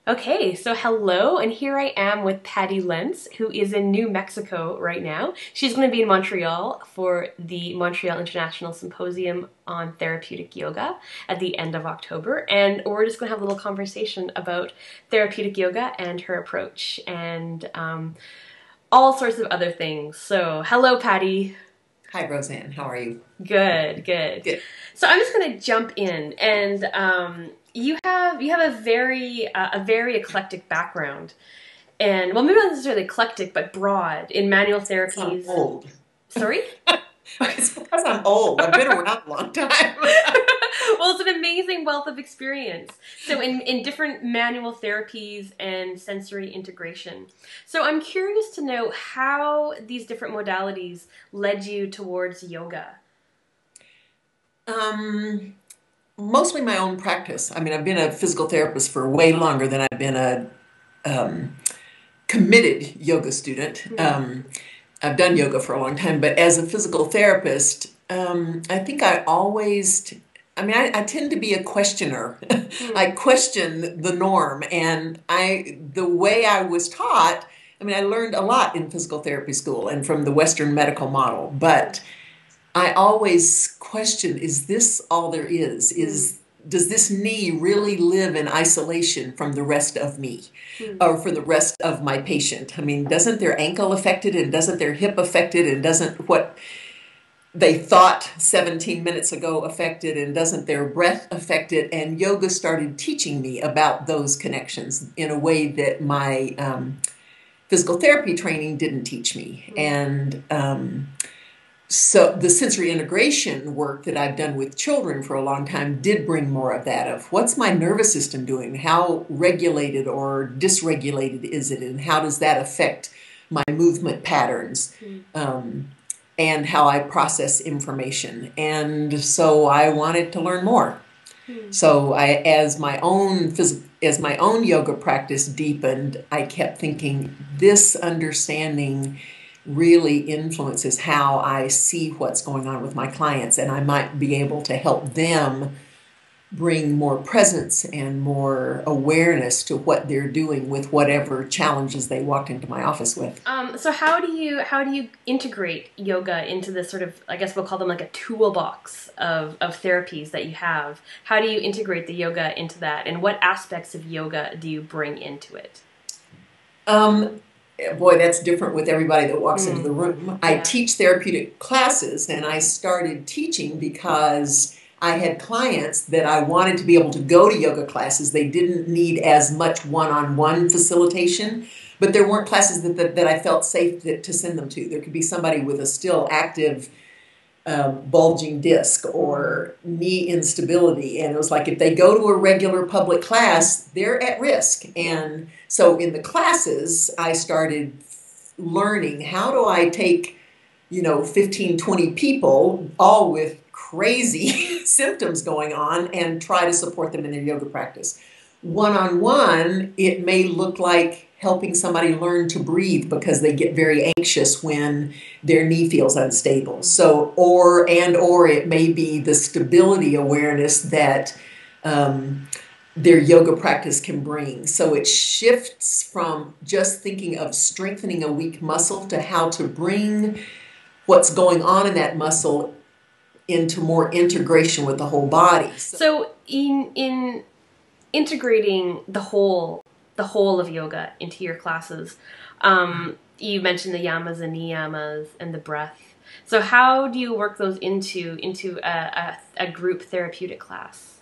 Okay, so hello, and here I am with Patti Lentz, who is in New Mexico right now. She's going to be in Montreal for the Montreal International Symposium on Therapeutic Yoga at the end of October, and we're just going to have a little conversation about therapeutic yoga and her approach, and all sorts of other things. So, hello, Patti. Hi, Roseanne. How are you? Good, good. Good. So I'm just going to jump in, and you have a very eclectic background, and well, maybe not necessarily eclectic, but broad in manual I'm therapies. old. Sorry? It's because I'm old. I've been around a long time. Well, it's an amazing wealth of experience. So in different manual therapies and sensory integration. So I'm curious to know how these different modalities led you towards yoga. Mostly my own practice. I mean, I've been a physical therapist for way longer than I've been a committed yoga student. I've done yoga for a long time, but as a physical therapist, I think I tend to be a questioner. I question the norm, and the way I was taught, I learned a lot in physical therapy school and from the Western medical model, but I always question, is this all there is? Does this knee really live in isolation from the rest of me or for the rest of my patient? I mean, doesn't their ankle affect it, and doesn't their hip affect it, and doesn't what they thought 17 minutes ago affect it, and doesn't their breath affect it? And yoga started teaching me about those connections in a way that my physical therapy training didn't teach me. And so the sensory integration work that I've done with children for a long time did bring more of that, of what's my nervous system doing? How regulated or dysregulated is it? And how does that affect my movement patterns? And how I process information. And so I wanted to learn more. So as my own yoga practice deepened, I kept thinking, this understanding really influences how I see what's going on with my clients, and I might be able to help them bring more presence and more awareness to what they're doing with whatever challenges they walked into my office with. So how do you integrate yoga into this sort of, I guess we'll call them like a toolbox of therapies that you have? How do you integrate the yoga into that, and what aspects of yoga do you bring into it? Boy, that's different with everybody that walks into the room. I Yeah. teach therapeutic classes, and I started teaching because I had clients that I wanted to be able to go to yoga classes. They didn't need as much one-on-one facilitation, but there weren't classes that I felt safe to send them to. There could be somebody with a still active bulging disc or knee instability, and it was like if they go to a regular public class, they're at risk. And so in the classes, I started learning, how do I take 15, 20 people all with crazy symptoms going on and try to support them in their yoga practice. One-on-one, it may look like helping somebody learn to breathe because they get very anxious when their knee feels unstable. So, or it may be the stability awareness that their yoga practice can bring. So it shifts from just thinking of strengthening a weak muscle to how to bring what's going on in that muscle into more integration with the whole body. So in integrating the whole of yoga into your classes, you mentioned the yamas and niyamas and the breath. So how do you work those into a group therapeutic class?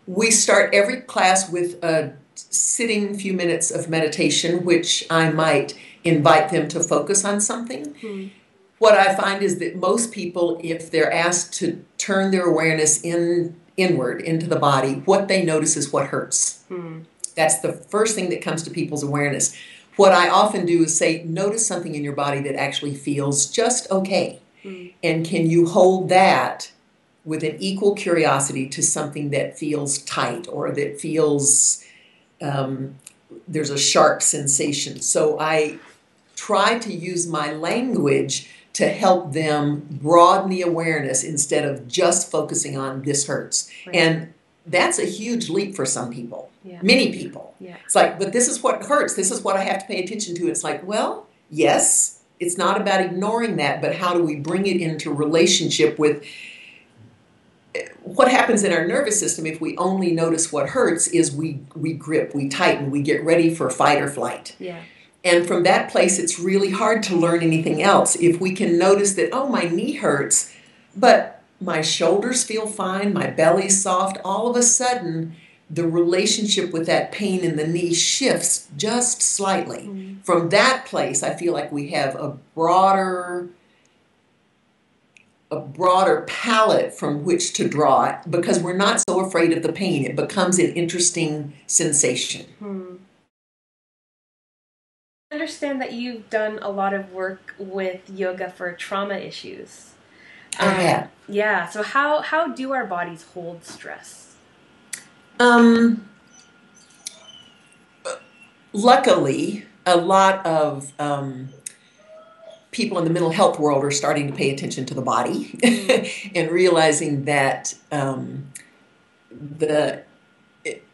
We start every class with a sitting few minutes of meditation, which I might invite them to focus on something. What I find is that most people, if they're asked to turn their awareness inward into the body, what they notice is what hurts. That's the first thing that comes to people's awareness. What I often do is say, notice something in your body that actually feels just okay. And can you hold that with an equal curiosity to something that feels tight or that feels there's a sharp sensation? So I try to use my language to help them broaden the awareness instead of just focusing on this hurts. Right. And that's a huge leap for some people, Yeah. many people. Yeah. It's like, but this is what hurts. This is what I have to pay attention to. It's like, well, yes, it's not about ignoring that, but how do we bring it into relationship with what happens in our nervous system if we only notice what hurts is we grip, we tighten, we get ready for fight or flight. Yeah. And from that place, it's really hard to learn anything else. If we can notice that, oh, my knee hurts, but my shoulders feel fine, my belly's soft, all of a sudden, the relationship with that pain in the knee shifts just slightly. Mm-hmm. From that place, I feel like we have a broader palette from which to draw it because we're not so afraid of the pain. It becomes an interesting sensation. I understand that you've done a lot of work with yoga for trauma issues. I have. Yeah. So how do our bodies hold stress? Luckily, a lot of people in the mental health world are starting to pay attention to the body and realizing that the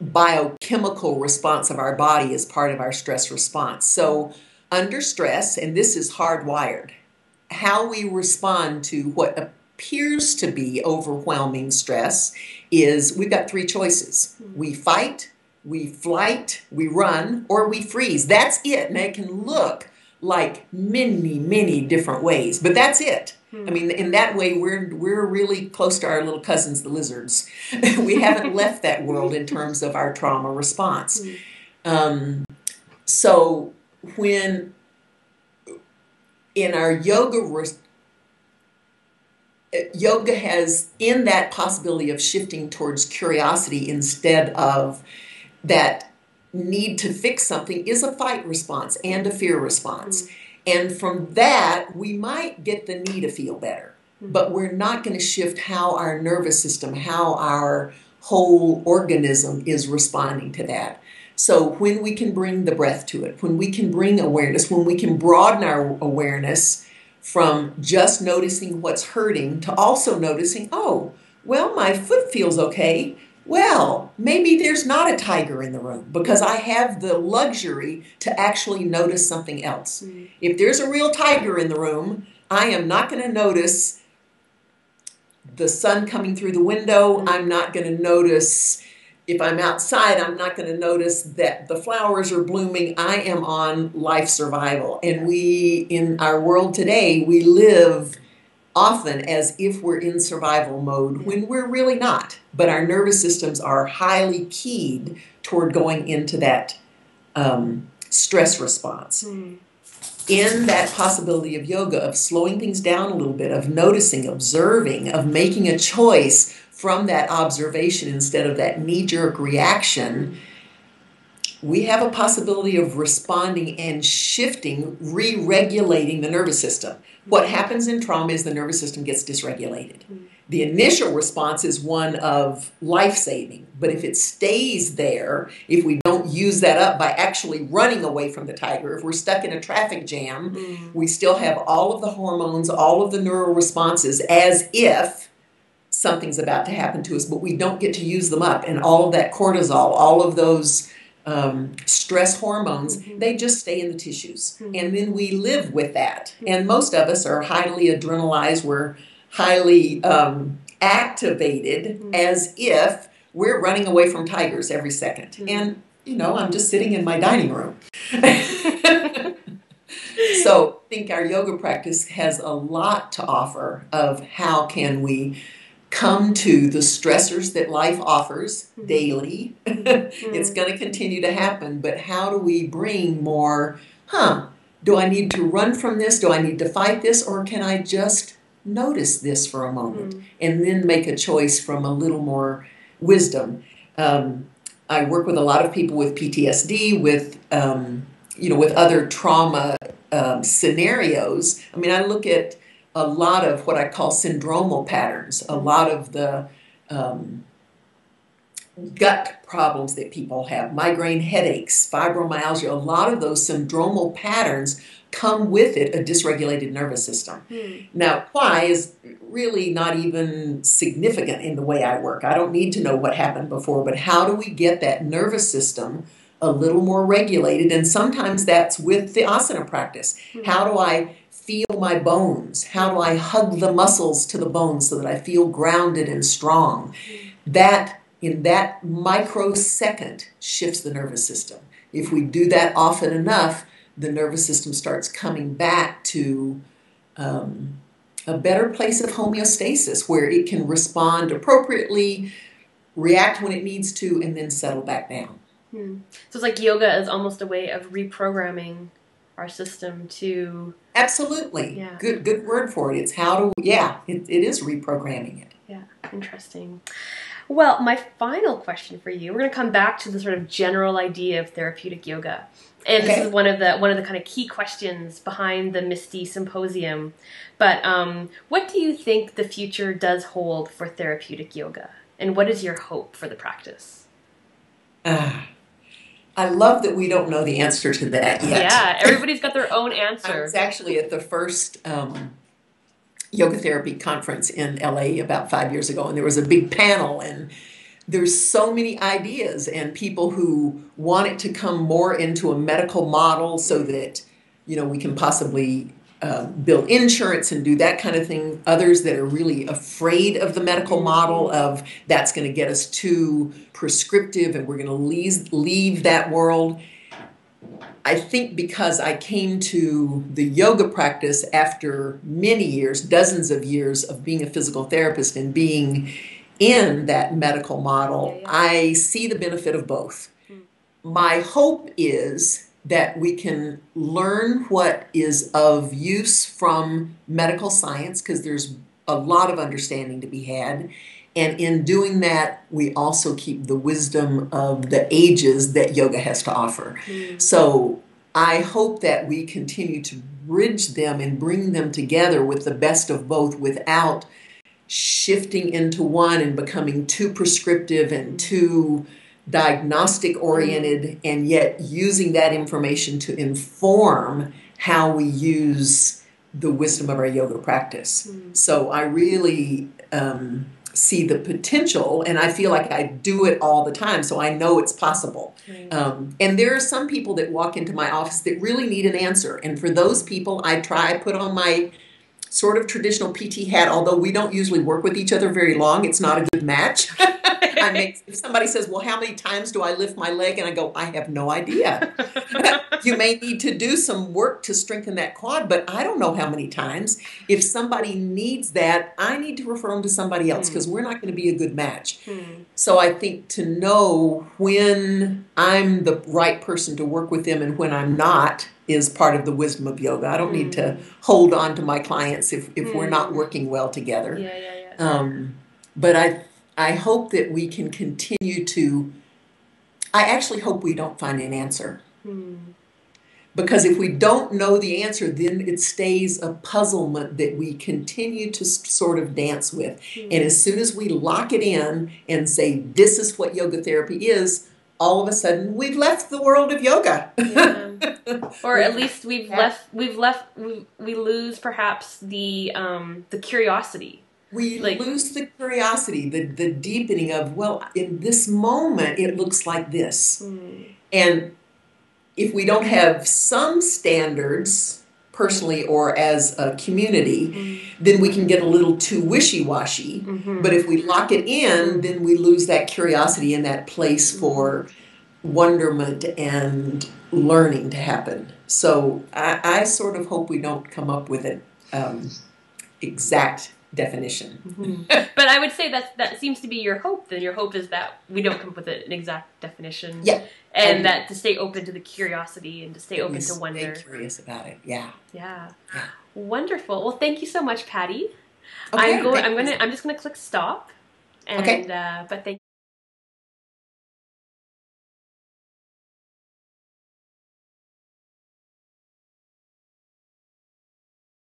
biochemical response of our body is part of our stress response. So under stress, and this is hardwired, how we respond to what appears to be overwhelming stress is we've got three choices. We fight, we flight, we run, or we freeze. That's it. And it can look like many, many different ways, but that's it. I mean, in that way, we're really close to our little cousins, the lizards. We haven't left that world in terms of our trauma response. So when in our yoga has in that possibility of shifting towards curiosity instead of that need to fix something is a fight response and a fear response. And from that, we might get the need to feel better, but we're not going to shift how our nervous system, how our whole organism is responding to that. So when we can bring the breath to it, when we can bring awareness, when we can broaden our awareness from just noticing what's hurting to also noticing, oh, well, my foot feels okay. Well, maybe there's not a tiger in the room because I have the luxury to actually notice something else. If there's a real tiger in the room, I am not going to notice the sun coming through the window. I'm not going to notice, if I'm outside, I'm not going to notice that the flowers are blooming. I am on life survival. And we, in our world today, we live often as if we're in survival mode when we're really not. But our nervous systems are highly keyed toward going into that stress response. In that possibility of yoga, of slowing things down a little bit, of noticing, observing, of making a choice from that observation instead of that knee-jerk reaction, we have a possibility of responding and shifting, re-regulating the nervous system. What happens in trauma is the nervous system gets dysregulated. The initial response is one of life-saving, but if it stays there, if we don't use that up by actually running away from the tiger, if we're stuck in a traffic jam, we still have all of the hormones, all of the neural responses as if something's about to happen to us, but we don't get to use them up. And all of that cortisol, all of those stress hormones, they just stay in the tissues. And then we live with that. And most of us are highly adrenalized. We're highly activated as if we're running away from tigers every second. And, you know, I'm just sitting in my dining room. So I think our yoga practice has a lot to offer of how can we come to the stressors that life offers daily. It's going to continue to happen, but how do we bring more, do I need to run from this? Do I need to fight this? Or can I just notice this for a moment and then make a choice from a little more wisdom? I work with a lot of people with PTSD, with, with other trauma scenarios. I mean, I look at a lot of what I call syndromal patterns, a lot of the gut problems that people have, migraine headaches, fibromyalgia, a lot of those syndromal patterns come with it a dysregulated nervous system. Now, why is really not even significant in the way I work. I don't need to know what happened before, but how do we get that nervous system a little more regulated? And sometimes that's with the asana practice. How do I feel my bones? How do I hug the muscles to the bones so that I feel grounded and strong? That, in that microsecond, shifts the nervous system. If we do that often enough, the nervous system starts coming back to a better place of homeostasis where it can respond appropriately, react when it needs to, and then settle back down. So it's like yoga is almost a way of reprogramming our system to... Absolutely. Yeah. Good word for it. It's how to, it is reprogramming it. Yeah, interesting. Well, my final question for you, we're going to come back to the sort of general idea of therapeutic yoga. And this is one of the kind of key questions behind the Misty Symposium. But what do you think the future does hold for therapeutic yoga? And what is your hope for the practice? I love that we don't know the answer to that yet. Yeah, everybody's got their own answer. I was actually at the first yoga therapy conference in LA about 5 years ago, and there was a big panel, and there's so many ideas and people who want it to come more into a medical model so that, we can possibly build insurance and do that kind of thing. Others that are really afraid of the medical model of that's going to get us too prescriptive and we're going to leave that world. I think because I came to the yoga practice after many years, dozens of years of being a physical therapist and being in that medical model, I see the benefit of both. My hope is that we can learn what is of use from medical science, because there's a lot of understanding to be had. And in doing that, we also keep the wisdom of the ages that yoga has to offer. So I hope that we continue to bridge them and bring them together with the best of both without shifting into one and becoming too prescriptive and too diagnostic oriented, and yet using that information to inform how we use the wisdom of our yoga practice. So I really see the potential, and I feel like I do it all the time, so I know it's possible. And there are some people that walk into my office that really need an answer, and for those people I put on my sort of traditional PT hat, although we don't usually work with each other very long. It's not a good match. If somebody says, well, how many times do I lift my leg? And I go, I have no idea. You may need to do some work to strengthen that quad, but I don't know how many times. If somebody needs that, I need to refer them to somebody else because we're not going to be a good match. So I think to know when I'm the right person to work with them and when I'm not is part of the wisdom of yoga. I don't need to hold on to my clients if we're not working well together. But I hope that we can continue to, I actually hope we don't find an answer. Because if we don't know the answer, then it stays a puzzlement that we continue to sort of dance with. And as soon as we lock it in and say, this is what yoga therapy is, all of a sudden we've left the world of yoga. Or at least we lose perhaps the curiosity. We lose the curiosity, the deepening of, well, in this moment, it looks like this. And if we don't have some standards, personally or as a community, then we can get a little too wishy-washy. But if we lock it in, then we lose that curiosity and that place for wonderment and learning to happen. So I sort of hope we don't come up with an exact definition. But I would say that seems to be your hope. Then your hope is that we don't come up with an exact definition. And that to stay open to the curiosity and to stay open to wonder. Stay curious about it. Yeah. Wonderful. Well, thank you so much, Patti. Okay, I'm just gonna click stop. And but thank